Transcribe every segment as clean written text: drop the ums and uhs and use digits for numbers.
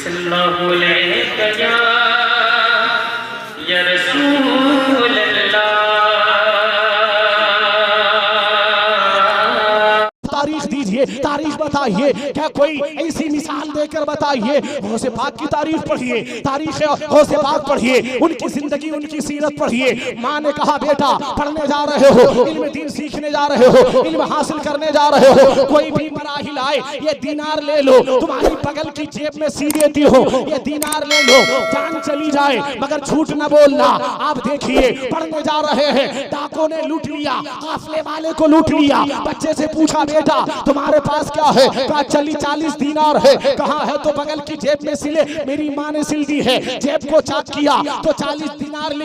सल्लल्लाहु अलैहि या रसूल अल्लाह। तारीख दीजिए, तारीख बताइए, क्या कोई ऐसी मिसाल देकर बताइए। गौसे पाक की तारीफ पढ़िए, तारीख गौसे पाक पढ़िए, उनकी जिंदगी उनकी सीरत पढ़िए। माँ ने कहा बेटा पढ़ने जा रहे हो, इल्म दीन सीखने जा रहे हो, इल्म हासिल करने जा रहे हो, कोई भी मराहिल आए ये दीनार ले लो, तुम्हारी बगल की जेब में सी देती हो, ये दीनार ले लो, जान चली जाए मगर झूठ न बोलना। आप देखिए पढ़ने जा रहे हैं, डाकों ने लूट लिया, काफले वाले को लूट लिया। बच्चे से पूछा बेटा तुम्हारे पास क्या है? कहा चली 40 दीनार है। कहाँ है? तो बगल की जेब में सिले, मेरी माँ ने सिल दी है। जेब को चेक किया तो 40 दीनार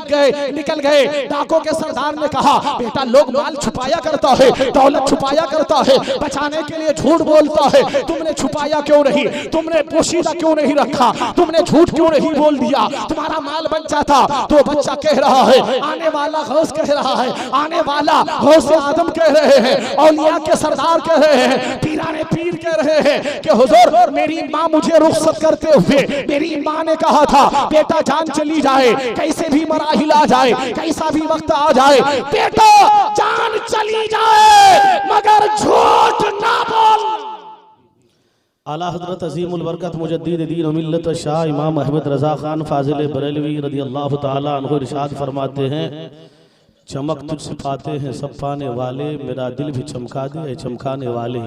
निकल गए। डाकों के सरदार ने कहा बेटा लोग माल छुपाया करता है, दौलत छुपाया करता है, बचाने के लिए झूठ बोलता है, तुमने छुपाया क्यों नहीं? तुमने पोशीदा क्यों नहीं रखा? तुमने झूठ क्यों नहीं बोल दिया? तुम्हारा माल बच्चा था। तो बच्चा कह रहा है, आने वाला गौस कह रहा है, आने वाला गौस आदम कह रहे हैं, औलिया के सरदार कह रहे हैं, पीराने पीर कह रहे हैं कि हुजूर मेरी माँ मुझे रुखसत करते हुए, मेरी माँ ने कहा था बेटा जान चली जाए, कैसे भी मराहिल आ जाए, कैसा भी वक्त आ जाए, बेटा जान चली जाए मगर झूठ ना बोल। आला हजरत अजीमुल बरकत मुजद्दिद दीन व मिल्लत शाह इमाम अहमद रजा खान फाजिल बरेलवी रदियल्लाहु ताला अन्हु इरशाद फरमाते हैं, चमक तुझसे पाते हैं सब पाने वाले, मेरा दिल भी चमका दे चमकाने वाले।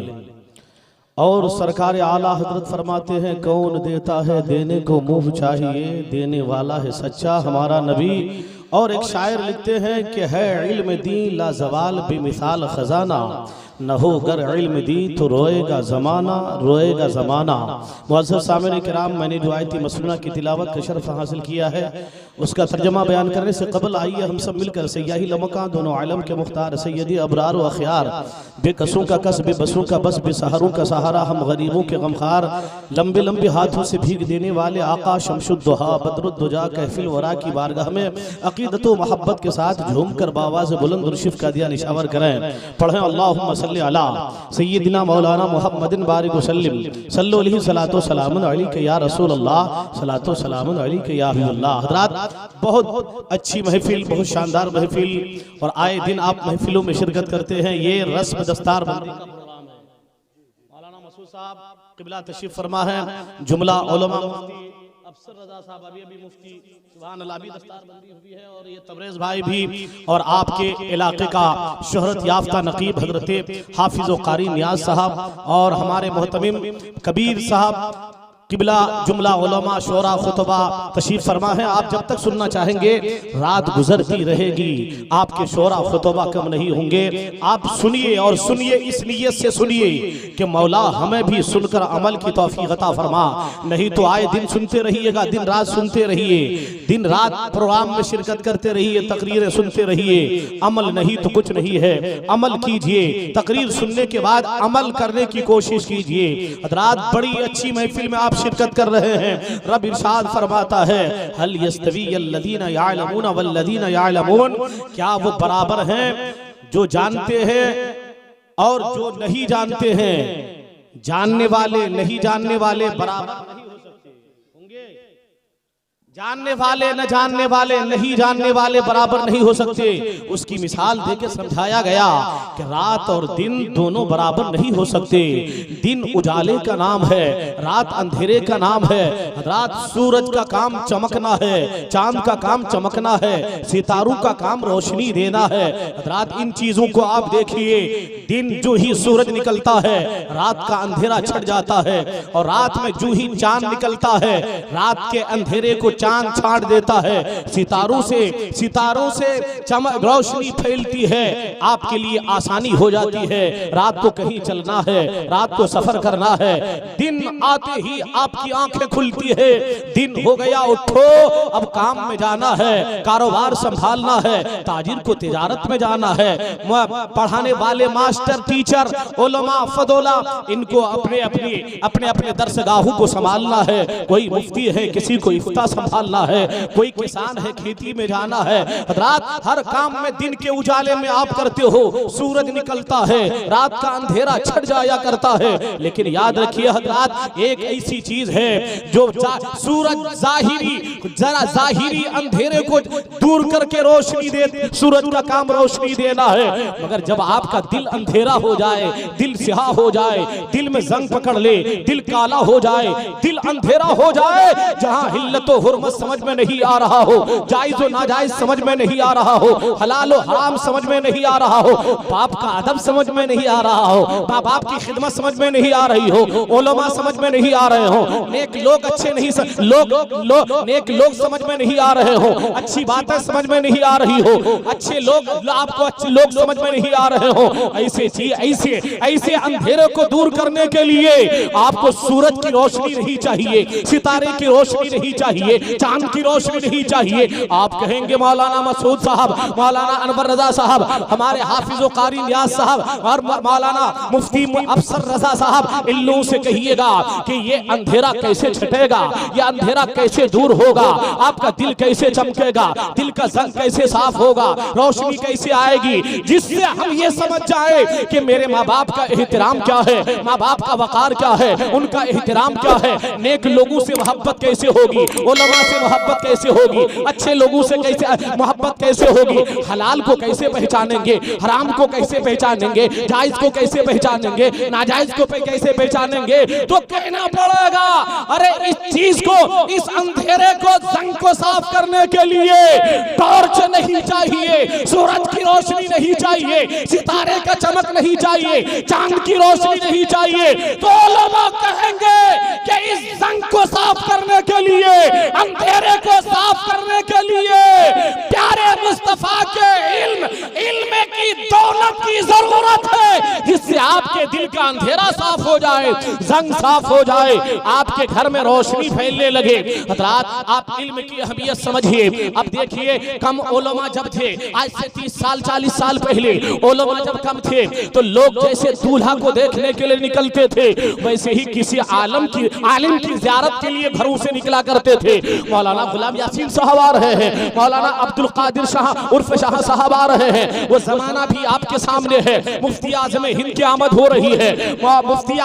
और सरकार आला हजरत फरमाते हैं, कौन देता है देने को मुंह चाहिए, देने वाला है सच्चा हमारा नबी। और एक शायर लिखते हैं कि है इल्म दीन लाजवाल बेमिसाल खजाना, न हो गर इल्म दी तो रोएगा ज़माना, रोएगा ज़माना। मुअज़्ज़ज़ सामिन किराम, मैंने जो आयत मसनूना की तिलावत का शर्फ हासिल किया है उसका तर्जमा बयान करने से कबल आइए हम सब मिलकर सयाही लमका दोनों आलम के मुख्तार सैयदी अबरार व अखयार, बेकसों का कस बेबसों का बस बेसहारों का सहारा, हम गरीबों के गमखार, लंबे लंबे हाथों से भीग देने वाले आका शमशुद्दुहा बदरुद्दुजा कहफिल वरा की बारगाह में अकीदत व मोहब्बत के साथ झूम कर बावाज़ बुलंद और शिफ का दिया निशावर करें। पढ़ें अल्लाहुम्मा सल्ली अला सय्यिदिना मौलाना मुहम्मदिन बारिक वसल्लिम सल्लल्लाहु अलैहि सलातो सलामुन अलैका या रसूल अल्लाह, सलातो सलामुन अलैका या हबीबल्लाह। हज़रात बहुत अच्छी महफिल, बहुत शानदार महफिल, और आए दिन आप महफिलों में शिरकत करते हैं। ये रस्म दस्तार बंदी का प्रोग्राम है। मौलाना मसूद साहब क़िबला तशरीफ फरमा है, जुमला उलमा मुफ्ती अफसर रजा साहब अभी मुफ्ती सुभान अल्लाह भी दस्तार बंदी हुई है, और ये तबरेज़ भाई भी, और आपके इलाके का शोहरत याफ्ता नकीब हजरत हाफिज व कारी नियाज साहब, और हमारे मोहतमिम कबीर साहब किबला जुमला उलमा शोरा खुतबा तशरीफ फरमा है। आप जब तक सुनना चाहेंगे रात गुजरती रहेगी, आपके शोरा खुतबा कम नहीं होंगे। आप सुनिए, और सुनिए इस नियत से सुनिए कि मौला हमें भी सुनकर अमल की तौफीक अता फरमा। नहीं तो आए दिन सुनते रहिएगा, दिन रात सुनते रहिए, दिन रात प्रोग्राम में शिरकत करते रहिए, तकरीरें सुनते रहिए, अमल नहीं तो कुछ नहीं है। अमल कीजिए, तकरीर सुनने के बाद अमल करने की कोशिश कीजिए। रात बड़ी अच्छी महफिल में आप शिरकत कर रहे हैं। रब इरशाद फरमाता है, हल यस्तवी अल्लज़ीना यअलमून वल्लज़ीना यअलमून, क्या वो बराबर हैं जो जानते हैं और जो नहीं जानते हैं? जानने वाले नहीं जानने वाले बराबर नहीं हो सकते होंगे, जानने वाले न जानने वाले नहीं जानने वाले बराबर नहीं हो सकते। उसकी मिसाल देके समझाया गया कि रात और दिन दोनों बराबर नहीं हो सकते। दिन उजाले का नाम है, रात अंधेरे का नाम है। रात सूरज का काम चमकना है, चांद का काम चमकना है, सितारों का काम रोशनी देना है। रात इन चीजों को आप देखिए, दिन जो ही सूरज निकलता है रात का अंधेरा छट जाता है, और रात में जो ही चांद निकलता है रात के अंधेरे को चांद छाड़ देता है। सितारों से चमक रोशनी फैलती है, आपके लिए आसानी हो जाती है। रात को कहीं चलना है, रात को सफर करना है, दिन आते ही आपकी आंखें खुलती है, दिन हो गया उठो अब काम में जाना है, कारोबार संभालना है, ताजिर को तिजारत में जाना है। पढ़ाने वाले मास्टर टीचर उलमा फदोला इनको अपने अपने दरसगाहों को संभालना है। कोई मुफ्ती है, किसी को इफ्ता संभालना है, कोई किसान है खेती में जाना है। हजरात हर काम में दिन के उजाले में आप करते हो, सूरज निकलता है, रात का अंधेरा छट जाया करता है, लेकिन याद रखिए हजरात एक ऐसी चीज है जो सूरज जाहिरी अंधेरे को दूर करके रोशनी दे, सूरज का काम रोशनी देना है। मगर जब आपका दिल अंधेरा हो जाए, दिल स्याह हो जाए, दिल में जंग पकड़ ले, दिल काला हो जाए, दिल अंधेरा हो जाए, जहां हिल्लत व हुर्मत समझ में नहीं आ रहा हो, जायज व नाजायज समझ में नहीं आ रहा हो, हलाल व हराम समझ में नहीं आ रहा हो, बाप का अदब समझ में नहीं आ रहा हो, माँ बाप की खिदमत समझ में नहीं आ रही हो, उलमा समझ में नहीं आ रहे हो, नेक लोग अच्छे नहीं नेक लोग समझ में नहीं आ रहे हो, अच्छी बातें समझ में नहीं आ रही हो, अच्छे लोग आपको अच्छे लोग समझ में नहीं आ रहे हो, ऐसे अंधेरे को दूर करने के लिए आपको सूरज की रोशनी नहीं चाहिए, सितारे की रोशनी नहीं चाहिए, चांद की रोशनी नहीं चाहिए। आप कहेंगे मौलाना मसूद साहब, मौलाना अनवर रजा साहब, हमारे हाफिज कारी नियाज साहब और मौलाना मुफ्ती अफसर रजा साहब, इन लोगों से कहिएगा कि ये अंधेरा कैसे छटेगा, ये अंधेरा कैसे दूर होगा, आपका दिल कैसे चमकेगा, दिल का जंग कैसे साफ होगा, रोशनी कैसे आएगी, जिससे हम ये समझ जाए कि मेरे माँ बाप का एहतराम क्या है, माँ बाप का वकार क्या है, उनका एहतराम क्या है, नेक लोगों से मोहब्बत कैसे होगी, उलमा से मोहब्बत कैसे होगी, अच्छे लोगों से कैसे मोहब्बत कैसे होगी, हलाल को कैसे पहचानेंगे, हराम को कैसे पहचानेंगे, जायज को कैसे पहचानेंगे, नाजायज को कैसे पहचानेंगे। तो कहना पड़ेगा अरे इस चीज को, इस अंधेरे को, जंग को साफ करने के लिए टॉर्च नहीं चाहिए, सूरज की रोशनी नहीं चाहिए, सितारे का चमक नहीं चाहिए, चांद की रोशनी नहीं चाहिए। तो उलमा कहेंगे कि इस जंग को साफ करने के लिए, अंधेरे को साफ करने के लिए प्यारे मुस्तफा के इल्म की दौलत की जरूरत है, जिससे आपके दिल का अंधेरा साफ हो जाए, जंग साफ हो जाए, आपके घर में रोशनी फैलने लगे। हजरात आप इल्म की अहमियत समझिए। अब देखिए कम उलमा जब थे, आज से 30 साल 40 साल पहले उलमा जब कम थे तो लोग जैसे दूल्हा को देखने के लिए निकलते थे, वैसे ही किसी आलिम की ज़ियारत के लिए घरों से निकला करते थे। मौलाना गुलाम यासीन साहब आ रहे हैं, मौलाना अब्दुल कादिर शाह उर्फ शाह साहब आ रहे हैं, वो जमाना भी आपके सामने है। मुफ्ती आज़म हिंद की आमद हो रही है, मुफ्ती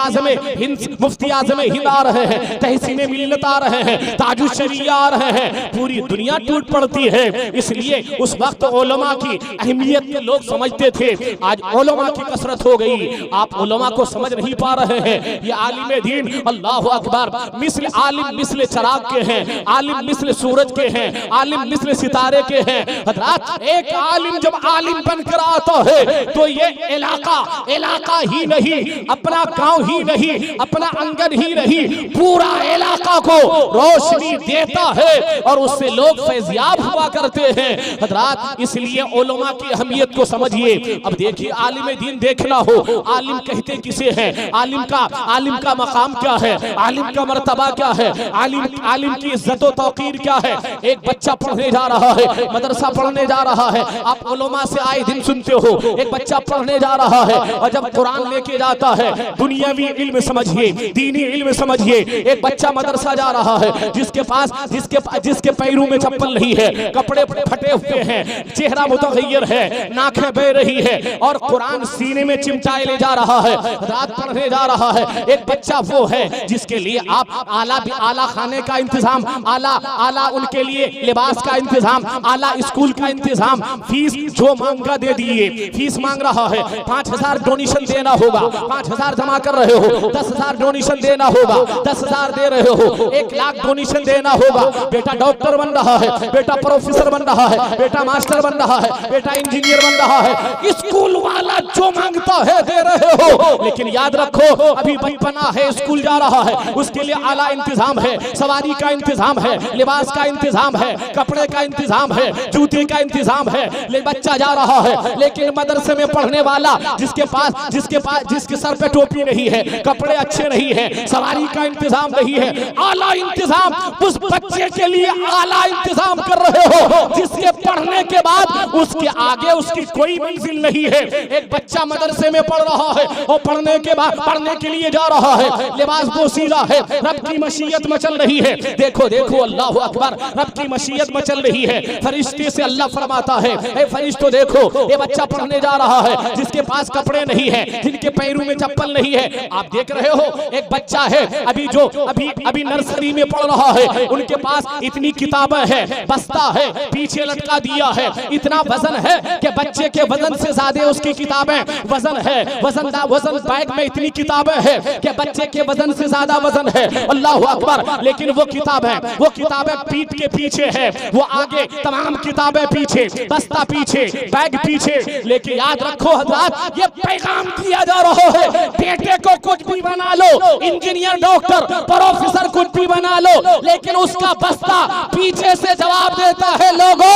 आज़म हिंद आ रहे हैं, तहसीन मिल्लत आ रहे हैं, ताजुश शरीया आ रहे हैं, पूरी दुनिया टूट पड़ती है। इसलिए उस वक्त उलमा की अहमियत के लोग समझते थे, आज उलमा की कसरत हो गई, आप उलमा को समझ नहीं पा रहे हैं। ये आलिम दीन अल्लाहु अकबर मिस्ल आलिम मिस्ल चराग के हैं, आलिम मिस्ल सूरज के हैं, आलिम मिस्ल सितारे के हैं। हजरात एक आलिम जब आलिम बनकर आता है तो ये इलाका ही नहीं, अपना गांव ही नहीं, अपना अंगन ही नहीं, पूरा इलाका को रोशनी देता है और उससे लोग फैज़याब हुआ करते हैं। हजरात इसलिए उलमा की अहमियत को समझिए। अब देखिए आलिम दीन देखना हो, आलिम कहते किसे हैं, आलिम का मकाम क्या है, आलिम का मर्तबा क्या है, आलिम की इज्जत व तौकीर क्या है। एक बच्चा पढ़ने जा रहा है, मदरसा पढ़ने जा रहा है, आप उलमा से आए दिन सुनते हो, एक बच्चा पढ़ने जा रहा है और जब कुरान लेके जाता है, दुनियावी इल्म समझिए, दीनी इल्म समझिए। एक बच्चा मदरसा जा रहा है जिसके पैरों में चप्पल नहीं है, कपड़े फटे हुए हैं, चेहरा मुतगय्यर है, नाखें बह रही है और कुरान सीने में चिमटाए ले जा रहा है, रात पढ़ने जा रहा है। एक बच्चा वो है जिसके लिए आप आला खाने का इंतजाम, आला उनके लिए लिबास का इंतजाम, आला स्कूल का इंतजाम, फीस जो मांगा दे दिए। फीस मांग रहा है 5000 डोनेशन देना होगा, 5000 जमा कर रहे हो, 10,000 डोनेशन देना होगा, 10,000 दे रहे हो, 1 लाख डोनेशन देना होगा। बेटा डॉक्टर बन रहा है, बेटा प्रोफेसर बन रहा है, बेटा मास्टर बन रहा है, बेटा इंजीनियर बन रहा है। स्कूल वाला जो मांगता है दे रहे हो, लेकिन याद रखो अभी बचपना है, स्कूल जा रहा है, उसके लिए आला इंतजाम है, सवारी का इंतजाम है, लिबास का इंतजाम है, कपड़े का इंतजाम है, जूते का इंतजाम है। ले बच्चा जा रहा है, लेकिन मदरसे में पढ़ने वाला जिसके जिसके सर पे टोपी नहीं है, कपड़े अच्छे नहीं है, सवारी का इंतजाम नहीं है, आला इंतजाम उस बच्चे के लिए आला इंतजाम कर रहे हो जिसके पढ़ने के बाद उसके आगे उसकी कोई मंजिल नहीं है। एक बच्चा मदरसे में पढ़ रहा है और पढ़ने के बाद पढ़ने के लिए जा रहा है, लिबास पोशीदा है, रब की मशीयत मचल रही है। देखो देखो अल्लाह अकबर, रब की मशीयत मचल रही है। फरिश्ते से अल्लाह फरमाता है, ए फरिश्तों देखो ये बच्चा पढ़ने जा रहा है जिसके पास कपड़े नहीं है, जिनके पैरों में चप्पल नहीं है। आप देख रहे हो एक बच्चा है अभी जो अभी नर्सरी में पढ़ रहा है, उनके पास इतनी किताबें है, बस्ता है, पीछे लटका दिया है, इतना वजन है कि बच्चे के वजन से ज्यादा उसकी किताबें वजन है, वजन बैग में इतनी किताबें है कि बच्चे के वजन से ज्यादा वजन है। अल्लाह अकबर। लेकिन वो किताबें पीठ के पीछे है, वो आगे तमाम किताबें पीछे, बस्ता पीछे, बैग पीछे। लेकिन याद रखो हज़रात, ये पैगाम दिया जा रहा है बेटे को कुछ भी बना लो, इंजीनियर, डॉक्टर, प्रोफेसर कुछ भी बना लो, लेकिन उसका बस्ता पीछे से जवाब देता है लोगों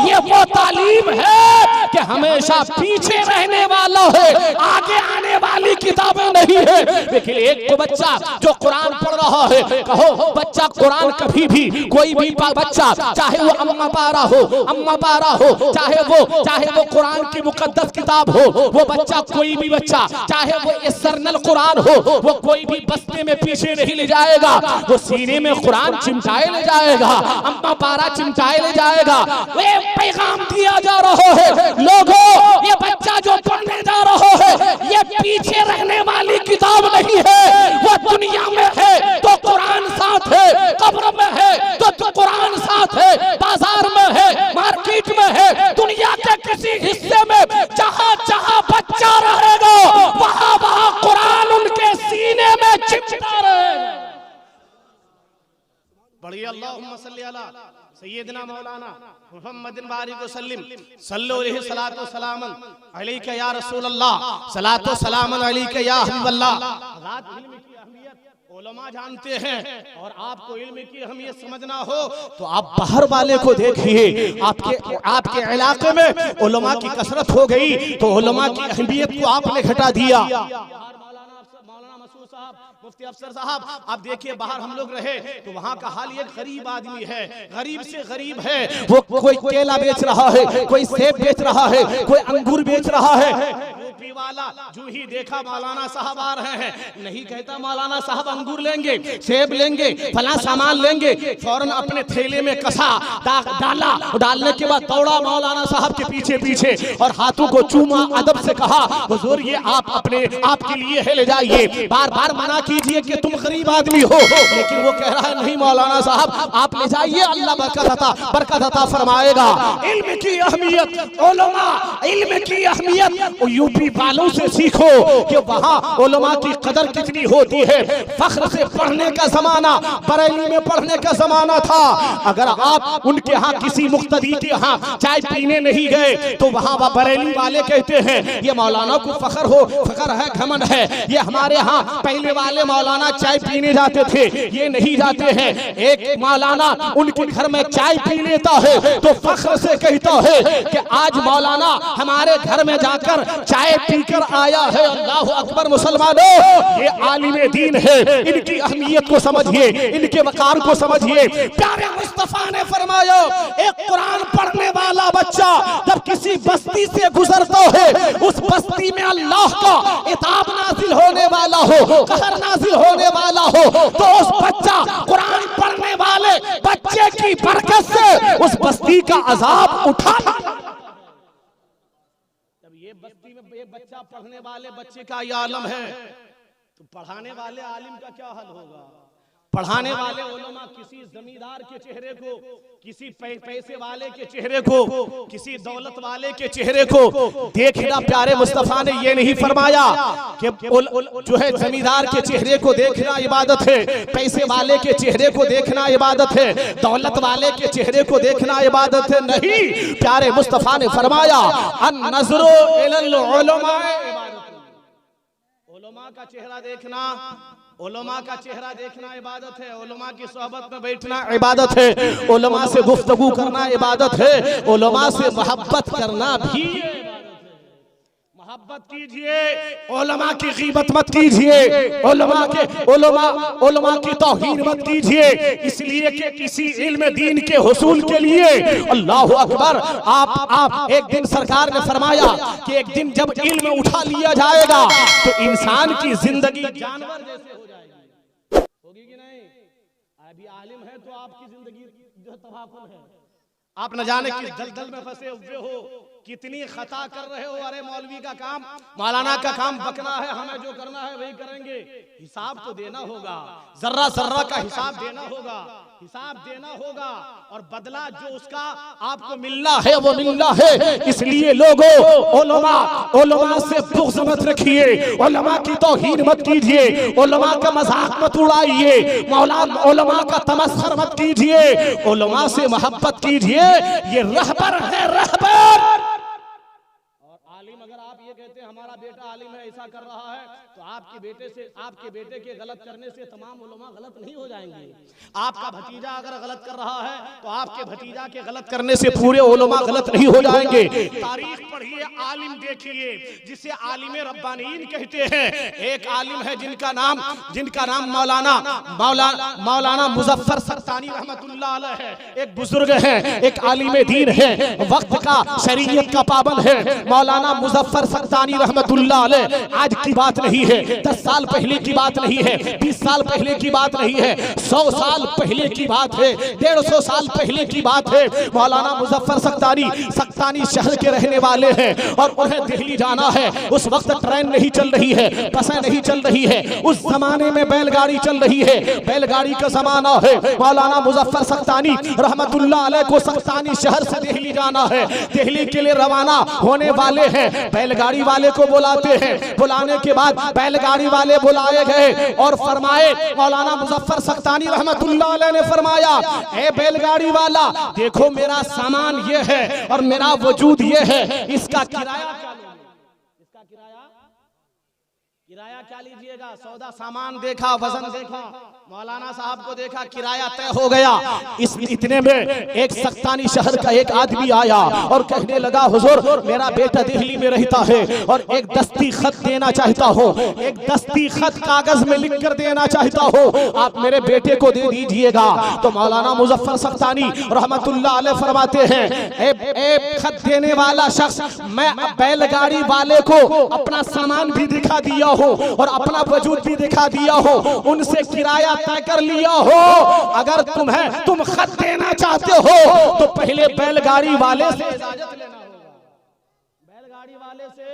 ये वो तालीम है कि हमेशा पीछे रहने वाला है, आगे आने वाली किताबें नहीं है। लेकिन एक तो बच्चा जो कुरान पढ़ रहा है, कहो बच्चा कुरान कभी भी कोई भी बच्चा चाहे वो अम्मा पारा हो, चाहे वो कुरान की मुकद्दस किताब हो, वो बच्चा कोई भी बच्चा चाहे वो इसरनल कुरान हो, वो कोई भी बस्ते में पीछे नहीं ले जाएगा, वो सीने में कुरान चिमटाए ले जाएगा, अम्मा पारा चिमटाए ले जाएगा। वे पैगाम दिया जा रहा है लोगों ये बच्चा जो पढ़ने जा रहा है ये पीछे रहने वाली किताब नहीं है, वो दुनिया में है तो कुरान साथ है, कब्र में है तो कुरान साथ है, बाजार में है, मार्केट में है, दुनिया के किसी हिस्से में जहां जहां बच्चा रहेगा वहां वहां कुरान उनके सीने में चिपका रहेगा। बढ़िया अल्लाहुम्मा सल्ली अला सय्यदना मौलाना मुहम्मदिन बारिक वसल्लिम सल्लल्लाहु अलैहि सलातो सलामन अलैका या रसूल अल्लाह सलातो सलामन अलैका या हबीबल्लाह। रात इल्म की अहमियत उलमा जानते हैं और आपको इल्म की अहमियत समझना हो तो आप बाहर वाले को देखिए। आपके इलाके में उलमा की कसरत हो गई तो उलमा की अहमियत को आपने घटा दिया। मुफ्ती अफसर साहब आप देखिए बाहर हम लोग रहे तो वहाँ का हाल ये गरीब आदमी है, गरीब से गरीब है, वो कोई केला बेच रहा है, कोई सेब बेच रहा है, कोई अंगूर बेच रहा है। यूपी वाला जो ही देखा मौलाना साहब आ रहे हैं नहीं कहता मौलाना साहब अंगूर लेंगे, सेब लेंगे, फला सामान लेंगे, फौरन अपने थैले में कसा डाला, डालने के बाद दौड़ा मौलाना साहब के पीछे पीछे और हाथों को चूमा, अदब से कहा हुजूर ये आप अपने आपके लिए है ले जाइए। बार बार मना कीजिए कि तुम गरीब आदमी हो, लेकिन वो कह रहा है नहीं मौलाना साहब आप ले जाइए, अल्लाह बरकत अता फरमाएगा। इल्म की अहमियत, उलमा इल्म की अहमियत यूपी वालों से सीखो कि वहाँ उलमा की कदर कितनी होती है। फख्र से पढ़ने का जमाना बरेली में पढ़ने का जमाना था। अगर आप उनके यहाँ किसी मुक्तदी के यहाँ चाय पीने नहीं गए तो वहाँ बरेली वाले कहते हैं ये मौलाना को फख्र है, घमंड है, ये हमारे यहाँ पहले वाले मौलाना चाय पीने जाते थे, ये नहीं जाते हैं। एक मौलाना उनके घर में चाय पी लेता है तो फख्र से कहता है कि आज मौलाना हमारे घर में जाकर चाय पीकर आया है। अल्लाह अकबर मुसलमानों, ये आलिम दीन है, इनकी अहमियत को समझिए, इनके वकार को समझिए। प्यारे मुस्तफा ने फरमाया एक कुरान पढ़ने वाला बच्चा जब किसी बस्ती से गुजरता है उस बस्ती में अल्लाह का इताब नाजिल होने वाला हो, कहर नाजिल होने वाला हो, तो उस बच्चा कुरान पढ़ने वाले बच्चे की बरकत से उस बस्ती का अजाब उठा। जब ये बस्ती में एक बच्चा पढ़ने वाले बच्चे का ये आलम है तो पढ़ाने वाले आलिम का क्या हाल होगा। पढ़ाने वाले उलमा किसी जमींदार के चेहरे को, किसी पैसे वाले के चेहरे को, किसी दौलत वाले के चेहरे को देखना। प्यारे मुस्तफा ने ये नहीं फरमाया कि जो है जमींदार के चेहरे को देखना इबादत है, पैसे वाले के चेहरे को देखना इबादत है, दौलत वाले के चेहरे को देखना इबादत है। नहीं, प्यारे मुस्तफा ने फरमाया अन नज़रो इलल उलमा, उलमा का चेहरा देखना, उलमा का चेहरा देखना इबादत है, उलमा की सोहबत में बैठना इबादत है, उलमा से गुफ्तगू करना इबादत है, उलमा से मोहब्बत करना भी मोहब्बत कीजिए, उलमा की गीबत मत कीजिए, उलमा की तौहीन मत कीजिए, इसलिए कि किसी इल्म दीन के हुसूल के लिए अल्लाहु अकबर। आप एक दिन सरकार ने फरमाया कि एक दिन जब इल्म उठा लिया जाएगा तो इंसान की जिंदगी जानवर जैसे हो जाएगी। होगी कि नहीं? अभी आलिम है तो आपकी जिंदगी जो तबाकुल है, आप न जाने किस दलदल में फंसे हुए हो, कितनी खता कर रहे हो। अरे मौलवी का काम, मौलाना का काम बकना है, हमें जो करना है वही करेंगे। हिसाब तो देना होगा, जर्रा जर्रा का हिसाब देना होगा, हिसाब देना होगा, और बदला जो उसका आपको मिलना है वो मिलना है। इसलिए लोगों, उलमा से बुग़्ज़ मत रखिए, उलमा की तौहीन मत कीजिए, उलमा का मजाक मत उड़ाइए, उलमा का तमस्खुर मत कीजिए, उलमा से मोहब्बत कीजिए। ये रहबर है, रहबर। अगर आप ये कहते हैं हमारा बेटा आलिम है, ऐसा कर रहा है, तो आपके बेटे के गलत करने से तमाम उलमा गलत नहीं हो जाएंगे। आपका भतीजा अगर गलत कर रहा है तो आपके भतीजा के गलत करने से पूरे उलमा गलत नहीं हो जाएंगे। तारीख पढ़िए, आलिम देखिए जिसे आलिम रब्बानीन कहते हैं। एक आलिम है जिनका नाम मौलाना मुजफ्फर सख्तानी रहमतुल्लाह अलैह है। एक बुजुर्ग है, एक आलिम दीन है, वक्त का शरीयत का पाबंद है, मौलाना मुजफ्फर सख्तानी रहमतुल्लाह अलैह। आज की बात नहीं है, 10 साल पहले की बात नहीं है, 20 साल पहले की बात नहीं है, 100 साल पहले की बात है, 150 साल पहले की बात है। मौलाना मुजफ्फर सख्तानी शहर के रहने वाले हैं और उन्हें दिल्ली जाना है। उस वक्त ट्रेन नहीं चल रही है, बसें नहीं चल रही है, उस जमाने में बैलगाड़ी चल रही है, बैलगाड़ी का जमाना है। मौलाना मुजफ्फर सख्तानी रहमतुल्लाह अलैह को सख्तानी शहर से दिल्ली जाना है। दिल्ली के लिए रवाना होने वाले हैं, बैलगाड़ी वाले को बुलाते हैं। बुलाने के बाद बैलगाड़ी वाले बुलाए गए और फरमाए, मौलाना मुजफ्फर सख्तानी रहमतुल्लाह अलैह ने फरमाया, ए बैलगाड़ी वाला, देखो मेरा सामान ये है और मेरा वजूद ये है, इसका किराया क्या लोगे? इसका किराया क्या लीजिएगा? सौदा सामान देखा, वजन देखा, मौलाना साहब को देखा, किराया तय हो गया। इतने में एक सख्तानी शहर का एक आदमी आया और कहने लगा, हुजूर मेरा बेटा दिल्ली में रहता है और एक दस्ती खत देना चाहता हो, एक दस्ती खत कागज में लिख कर देना चाहता हो, आप मेरे बेटे को दे दीजिएगा। तो मौलाना मुजफ्फर सख्तानी रहमतुल्लाह अलैह फरमाते हैं, ए खत देने वाला शख्स, मैं बैलगाड़ी वाले को अपना सामान भी दिखा दिया हो और अपना वजूद भी दिखा दिया हो, उनसे किराया तय कर लिया हो। अगर तुम खत देना चाहते हो तो पहले बैलगाड़ी वाले से इजाजत लेना होगा। बैलगाड़ी वाले से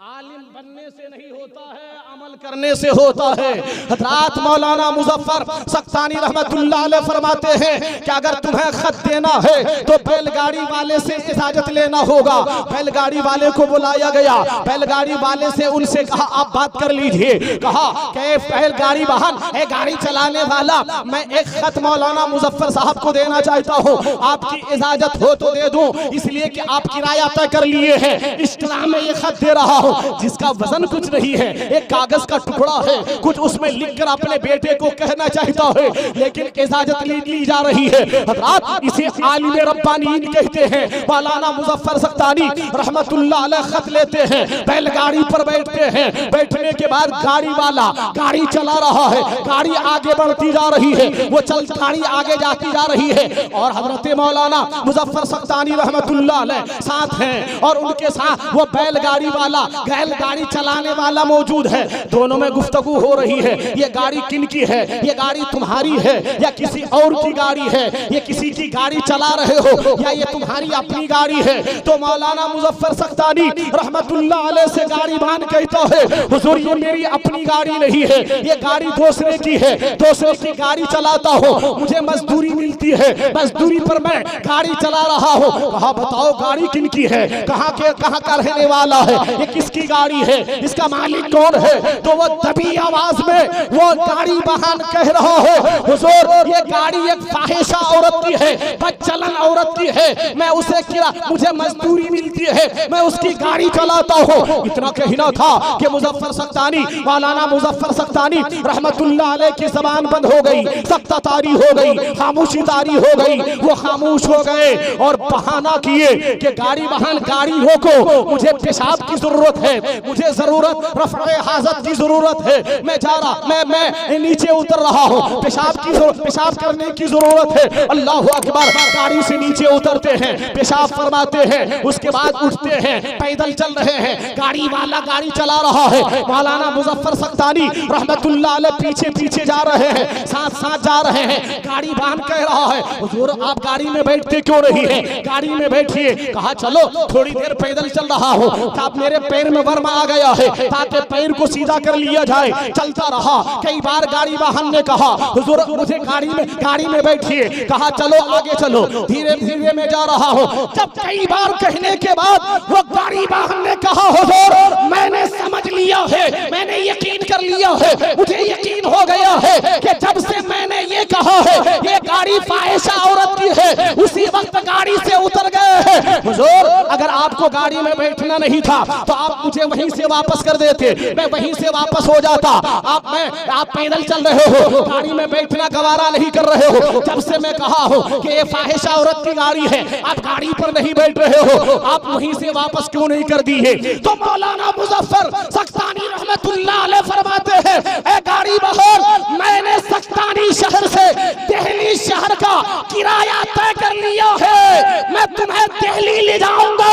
आलिम बनने से नहीं होता है, अमल करने से होता है। हज़रत मौलाना मुजफ्फर सख्तानी रहमतुल्लाह अलैह फरमाते हैं कि अगर तुम्हें खत देना है तो बैलगाड़ी वाले से इजाजत लेना होगा। बैलगाड़ी वाले को बुलाया गया, बैलगाड़ी वाले से उनसे कहा, आप बात कर लीजिए। कहा कि बैलगाड़ी वाहन, गाड़ी चलाने वाला, मैं एक खत मौलाना मुजफ्फर साहब को देना चाहता हूँ, आपकी इजाजत हो तो दे दूं, इसलिए कि आप किराया तय कर लिए हैं, इस्लाम में ये खत दे रहा हूँ जिसका वजन कुछ नहीं है, एक कागज का टुकड़ा है, कुछ उसमें लिखकर अपने बेटे को कहना चाहता है, लेकिन इजाजत ली जा रही है। हज़रात, इसे आलिम रब्बानीन कहते हैं। मौलाना मुजफ्फर सख्तानी रहमतुल्लाह अलैह खत लेते हैं, बैलगाड़ी पर बैठते हैं, बैठने के बाद गाड़ी वाला गाड़ी चला रहा है, गाड़ी आगे बढ़ती जा रही है, वो गाड़ी आगे जाती जा रही है और हजरत मौलाना मुजफ्फर सख्तानी रहमतुल्लाह अलैह साथ हैं और उनके साथ वो बैलगाड़ी वाला, बैलगाड़ी चलाने वाला मौजूद है। दोनों में गुफ्तगू हो रही है, ये गाड़ी किनकी है, ये गाड़ी तुम्हारी है या किसी और की गाड़ी है, ये किसी की गाड़ी चला रहे हो या ये तुम्हारी अपनी गाड़ी है। तो मौलाना मुजफ्फर सख्तानी रहमतुल्लाह अलैह से गाड़ी बान कहता है, हुजूर ये मेरी अपनी गाड़ी नहीं है, ये गाड़ी दूसरे की है, दूसरे की गाड़ी चलाता हो, मुझे मजदूरी मिलती है, मजदूरी पर मैं गाड़ी चला रहा हूँ। कहा बताओ गाड़ी किनकी है, कहाँ का रहने वाला है, ये किसकी गाड़ी है, इसका मालिक कौन है? तो वो दबी आवाज में वो गाड़ी वाहन कह रहा है, हुजूर ये गाड़ी एक फाहिशा औरत की है, बदचलन औरत की है, मैं उसे किरा, मुझे मजदूरी मिलती है, मैं उसकी गाड़ी चलाता हूँ। इतना कहना था कि मुजफ्फर सख्तानी, मौलाना मुजफ्फर सख्तानी रहमतुल्लाह अलैह की ज़बान बंद हो गई, सख्ता तारी हो गई, खामोशी तारी हो गई। वो खामोश हो गए और बहाना किए कि गाड़ी वाहन, गाड़ी रोको, मुझे पेशाब की जरूरत है, मुझे जरूरत रफ़े हाजत की जरूरत है, मैं जा रहा, मैं नीचे उतर रहा हूँ, पेशाब करने की जरूरत है। अल्लाह अकबर। गाड़ी से नीचे उतरते हैं, पेशाब फरमाते हैं, उसके बाद उठते हैं, पैदल चल रहे हैं, गाड़ी वाला गाड़ी चला रहा है, मौलाना मुजफ्फर सख्तानी रहमतुल्लाह अलैह पीछे पीछे जा रहे हैं, साथ साथ जा रहे हैं। गाड़ी वाहन कह रहा है, हुजूर आप गाड़ी में बैठते क्यों नहीं है, गाड़ी में बैठिए। कहा चलो थोड़ी देर पैदल चल रहा हो, अब मेरे पैर में वर्म आ गया है, ताकि पैर को सीधा कर लिया जाए। चलता रहा, कई बार गाड़ी वाहन ने कहा हुजूर मुझे गाड़ी में बैठिए। कहा चलो आगे चलो, धीरे धीरे मैं जा रहा हूँ। जब कई बार कहने के बाद वो गाड़ी वाहन ने कहा हुजूर मैंने समझ लिया है, मैंने यकीन कर लिया है, मुझे यकीन हो गया है कि जब से मैंने ये कहा है ये गाड़ी फाहिशा औरत की है, उसी वक्त गाड़ी से उतर गए हैं। हुजूर अगर आपको गाड़ी में बैठना नहीं था तो आप मुझे वहीं से वापस कर देते, मैं वहीं से वापस हो जाता। आप पैदल चल रहे हो, गाड़ी में बैठना गवारा नहीं कर रहे हो। जब से मैं कहा हूँ कि ये फाहिशा औरत की गाड़ी है, आप गाड़ी पर नहीं बैठ रहे हो, आप वहीं से वापस क्यों नहीं कर दी है? तो मौलाना मुजफ्फर सख्तानी रहमतुल्लाह अलैह फरमाते हैं, ए गाड़ी बहर मैंने सख्तानी शहर से दिल्ली शहर का किराया तय कर लिया है, मैं तुम्हें दिल्ली ले जाऊंगा,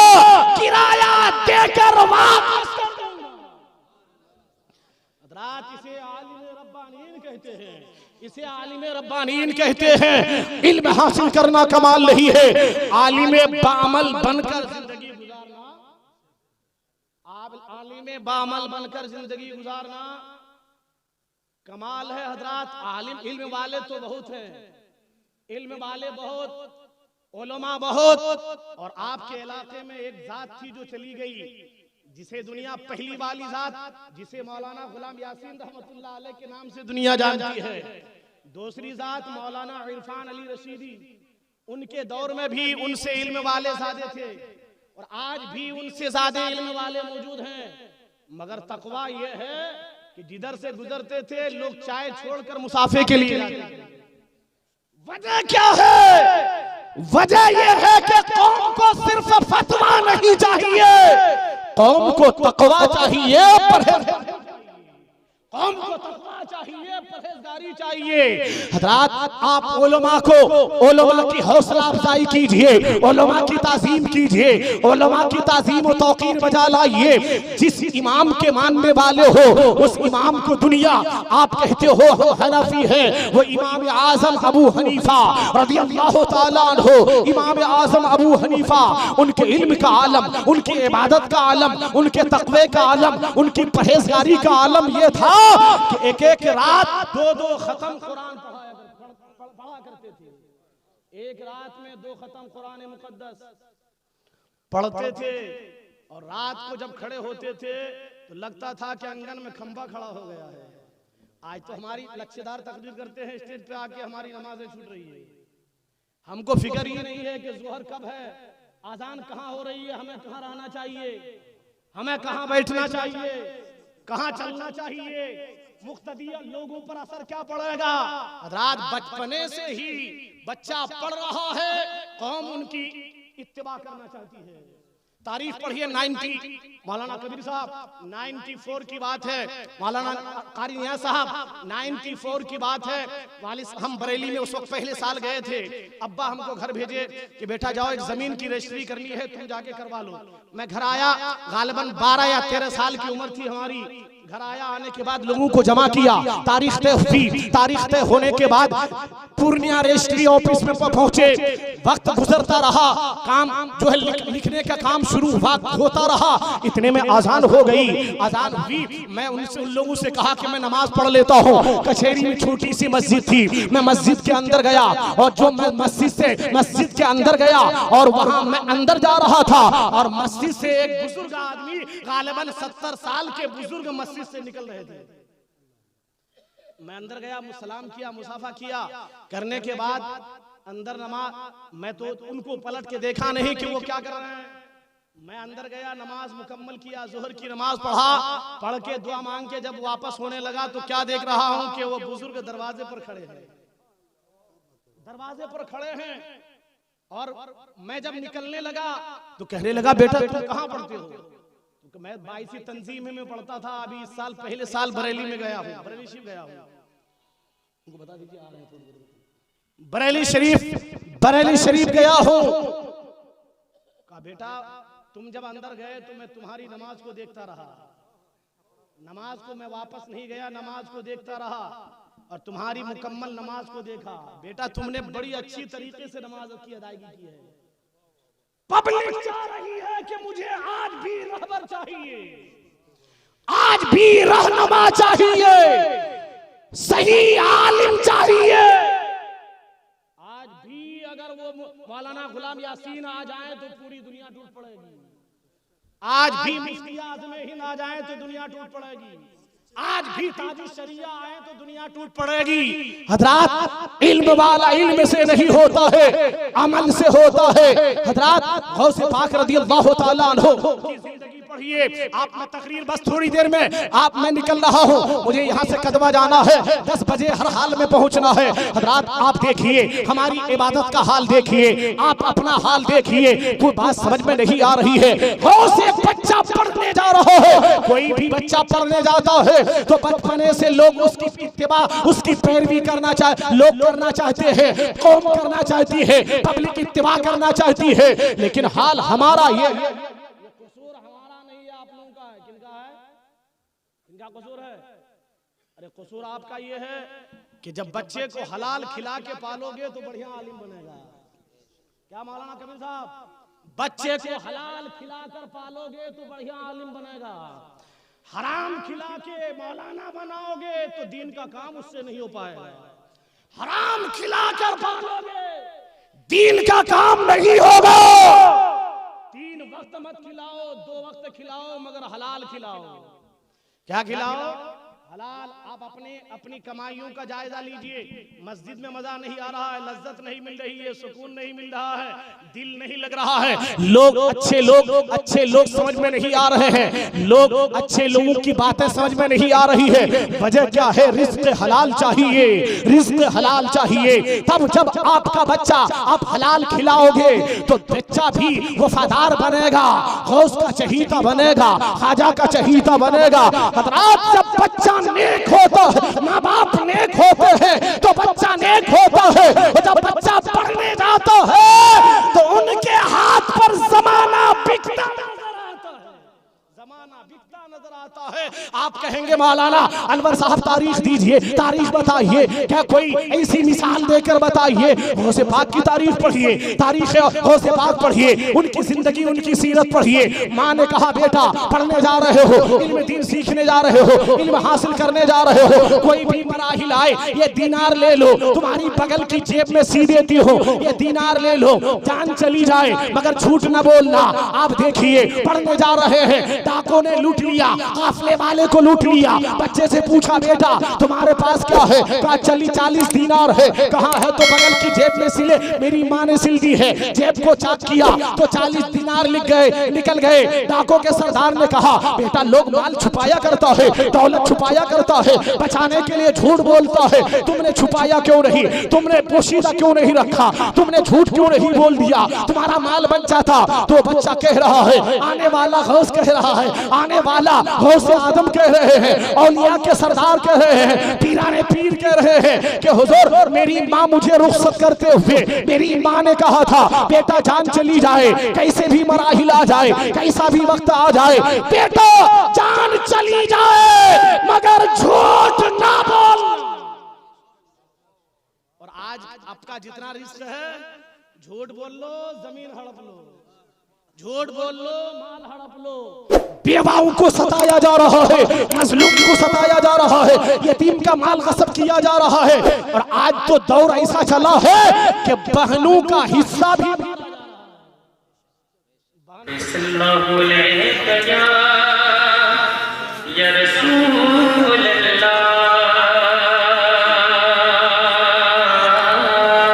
किराया देकर वापस कर दूंगा। हज़रात इसे आलिम रब्बानीन कहते हैं, इसे आलिम रब्बानीन कहते हैं। इल्म हासिल करना कमाल नहीं है, आलिम बामल बनकर जिंदगी गुजारना, आलिम बामल बनकर जिंदगी गुजारना कमाल है। हजरात आलिम इल्म वाले तो बहुत हैं, इल्म वाले बहुत, उलमा बहुत, और आपके इलाके में एक जात थी जो चली गई, जिसे दुनिया पहली वाली जात, जिसे मौलाना गुलाम यासीन रहमतुल्लाह अलैह के नाम से दुनिया जानती है। दूसरी जात मौलाना इरफान अली रशीदी, उनके दौर में भी उनसे इल्म वाले ज्यादा थे और आज भी उनसे ज्यादा इल्म वाले मौजूद हैं। मगर तकवा यह है कि जिधर से गुजरते थे लोग चाय छोड़कर मुसाफे के लिए जाते थे। वजह क्या है? वजह यह है कि कौम को सिर्फ फतवा नहीं चाहिए, कौम को तकवा चाहिए, कौम को तकवा चाहिए, परहेजगारी चाहिए। हज़रात आप उलमा को, उलमा की हौसला अफजाई कीजिए, उलमा की ताज़ीम कीजिए, उलमा की ताज़ीम और तौक़ीर बजा लाइए। जिस इमाम के मानने वाले हो उस इमाम को दुनिया आप कहते हो हनफी है, वो इमाम आज़म अबू हनीफा रज़ियल्लाहु ताला अन्हु, इमाम आज़म अबू हनीफा, उनके इल्म का आलम, उनकी इबादत का आलम, उनके तक़वे का आलम, उनकी परहेजगारी का आलम ये था कि एक एक रात दो खत्म कुरान पढ़ा करते थे। एक रात में 2 खत्म कुरान मुकद्दस पढ़ते थे और रात को जब खड़े होते थे तो लगता था कि आंगन में खंबा खड़ा हो गया है। आज तो हमारी लक्ष्यदार तकरीर करते हैं, स्टेज पे आके हमारी नमाजें छूट रही है। हमको फिक्र ये नहीं है कि जोहर कब है, आजान कहाँ हो रही है, हमें कहाँ रहना चाहिए, हमें कहाँ बैठना चाहिए, कहाँ चलना चाहिए, मुख्तदिया लोगों पर असर क्या पड़ेगा। रात बचपने से ही बच्चा पढ़ रहा है, कौम उनकी इत्तिबा करना चाहती है। तारीफ पढ़िए 90 मौलाना कबीर साहब 94 की बात है, मौलाना कारी नियाज़ साहब 94 की बात है। वालिद हम बरेली में उस वक्त पहले साल गए थे, अब्बा हमको घर भेजे कि बेटा जाओ एक जमीन की रजिस्ट्री करनी है, तुम जाके करवा लो। मैं घर आया, गालिबन 12 या 13 साल की उम्र थी हमारी। घर आया, आने के बाद लोगों को जमा किया, तारीख तय हुई। तारीख तय होने के बाद पूर्णिया रजिस्ट्री ऑफिस में पहुंचे। वक्त गुजरता रहा, काम जो है लिखने का काम शुरू होता रहा। इतने में अजान हो गई। अजान हुई, मैं उन लोगों से कहा कि मैं नमाज पढ़ लेता हूँ। कचहरी में छोटी सी मस्जिद थी, मैं मस्जिद के अंदर गया और जो मैं मस्जिद के अंदर गया और वहां मैं अंदर जा रहा था और मस्जिद से एक बुजुर्ग आदमी, गालिबन 70 साल के बुजुर्ग मस्जिद से निकल रहे थे। मैं अंदर गया, सलाम किया, मुसाफा किया। करने के बाद अंदर नमाज, मैं तो उनको पलट के देखा नहीं कि वो क्या कर रहे हैं। मैं अंदर गया, नमाज मुकम्मल किया, जोहर की नमाज पढ़ा, पढ़ के दुआ मांग के जब वापस होने लगा तो क्या देख रहा हूं कि वो बुजुर्ग दरवाजे पर खड़े हैं। दरवाजे पर खड़े हैं और मैं जब निकलने लगा तो कहने लगा, बेटा तुम कहाँ पढ़ते हो? तो मैं 22वीं तंजीम में पढ़ता था, अभी इस साल पहले साल बरेली में गया हूँ, बरेली शरीफ गया हूँ। उनको बता दीजिए आ रहे हैं। बरेली शरीफ गया हूँ। कहा बेटा तुम जब अंदर गए तो मैं तुम्हारी नमाज को देखता रहा, नमाज को मैं वापस नहीं गया, नमाज को देखता रहा और तुम्हारी मुकम्मल नमाज को देखा। बेटा तुमने बड़ी अच्छी तरीके से नमाज की अदायगी की है। पब्लिक चाह रही है कि मुझे आज भी रहबर चाहिए, आज भी रहनुमा चाहिए, सही आलिम चाहिए। आज भी अगर वो मौलाना गुलाम यासीन आ जाए तो पूरी दुनिया टूट पड़ेगी। आज भी मुफ्ती आज़म हिंद आ जाए तो दुनिया टूट पड़ेगी। आज भी ताजी शरिया आए तो दुनिया टूट पड़ेगी। हजरात इल्म वाला इल्म से नहीं होता है, अमल से होता है। हजरात गौसे पाक रज़ियल्लाहु तआला अन्हु की जिंदगी पढ़िए। आप मैं तकरीर बस थोड़ी देर में आप मैं निकल रहा हूँ, मुझे यहाँ से कदवा जाना है, 10 बजे हर हाल में पहुँचना है। हजरात आप देखिए, हमारी इबादत का हाल देखिए, आप अपना हाल देखिए। कोई बात समझ में नहीं आ रही है। गौसे बच्चा पढ़ने जा रहा है, कोई भी बच्चा पढ़ने जाता है तो बचपने से लोग उसकी इत्तिबा, उसकी पैरवी करना चाहते हैं, कौम करना चाहती है, पब्लिक इत्तिबा करना चाहती है। लेकिन हाल हमारा ये कसूर हमारा नहीं है, आप लोगों का है। किनका है? किनका कसूर है? अरे कसूर आपका ये है कि जब बच्चे को हलाल खिला के पालोगे तो बढ़िया आलिम बनेगा। क्या मौलाना कबीर साहब? बच्चे को हलाल खिलाकर पालोगे तो बढ़िया आलिम बनेगा। हराम खिला के मौलाना बनाओगे तो दीन का काम उससे नहीं हो पाएगा। हराम खिलाकर पालोगे दीन का काम नहीं होगा। 3 वक्त मत खिलाओ, 2 वक्त खिलाओ, मगर हलाल खिलाओ। क्या खिलाओ? हलाल। आप अपनी कमाइयों का जायजा लीजिए। मस्जिद में मजा नहीं आ रहा है, लज्जत नहीं मिल रही है, सुकून नहीं मिल रहा है, दिल नहीं लग रहा है। अच्छे लोग समझ में नहीं आ रहे हैं, लोग अच्छे लोगों की बातें समझ में नहीं आ रही है। वजह क्या है? रिज़्क़ हलाल चाहिए, रिज़्क़ हलाल चाहिए। तब जब आपका बच्चा आप हलाल खिलाओगे तो बच्चा भी वफादार बनेगा, गौस का चहीता बनेगा, ख्वाजा का चहीता बनेगा। हज़रात जब बच्चा नेक होता है, माँ बाप नेक होते हैं तो बच्चा नेक होता है। और जब बच्चा पढ़ने जाता है तो उनके हाथ पर जमाना बिकता नजर आता है। आप कहेंगे मौलाना अनवर साहब तारीख दीजिए, तारीख बताइए, क्या कोई ऐसी मिसाल देकर बताइए। गौसे पाक की तारीख पढ़िए, तारीख गौसे पाक पढ़िए, उनकी जिंदगी उनकी सीरत पढ़िए। माँ ने कहा बेटा पढ़ने जा रहे हो, इल्म दीन सीखने जा रहे हो, इल्म हासिल करने जा रहे हो, कोई भी मराहिल आए, ये दीनार ले लो, तुम्हारी बगल की जेब में सी देती हो, ये दीनार ले लो, जान चली जाए मगर झूठ न बोलना। आप देखिए पढ़ने जा रहे हैं, डाकों ने लूट लिया, काफले वाले को लूट लिया। बच्चे से पूछा बेटा तुम्हारे पास क्या है? कहा चली 40 दीनार है। कहाँ है? तो बगल की जेब में सिले, मेरी माँ ने सिल दी है। जेब को चेक किया तो 40 दीनार निकल गए। डाकों के सरदार ने कहा बेटा लोग माल छुपाया करता है, दौलत छुपाया करता है, बचाने के लिए झूठ बोलता है, तुमने छुपाया क्यों नहीं? तुमने पोशीदा क्यों नहीं रखा? तुमने झूठ क्यों नहीं बोल दिया? तुम्हारा माल बचा था। तो बच्चा कह रहा है, आने वाला गौस कह रहा है, आने वाला गौसे आदम कह रहे रहे हैं, औलिया के सरदार कह रहे हैं, पीराने पीर कह रहे हैं कि हुजूर मेरी माँ मुझे रुखसत करते हुए मेरी माँ ने कहा था बेटा जान चली जाए, कैसे भी मराहिल आ जाए, कैसा भी वक्त आ जाए, बेटा जान चली जाए मगर झूठ ना बोल। और आज आपका जितना रिस्क है, झूठ बोल लो जमीन हड़प लो, झूठ बोल लो माल हड़प लो। बेवाओं को सताया जा रहा है, मजलूम को सताया जा रहा है, यतीम का माल गस्ब किया जा रहा है। और आज तो दौर ऐसा चला है कि बहनों का हिस्सा भी सल्लल्लाहु अलैहि वसल्लम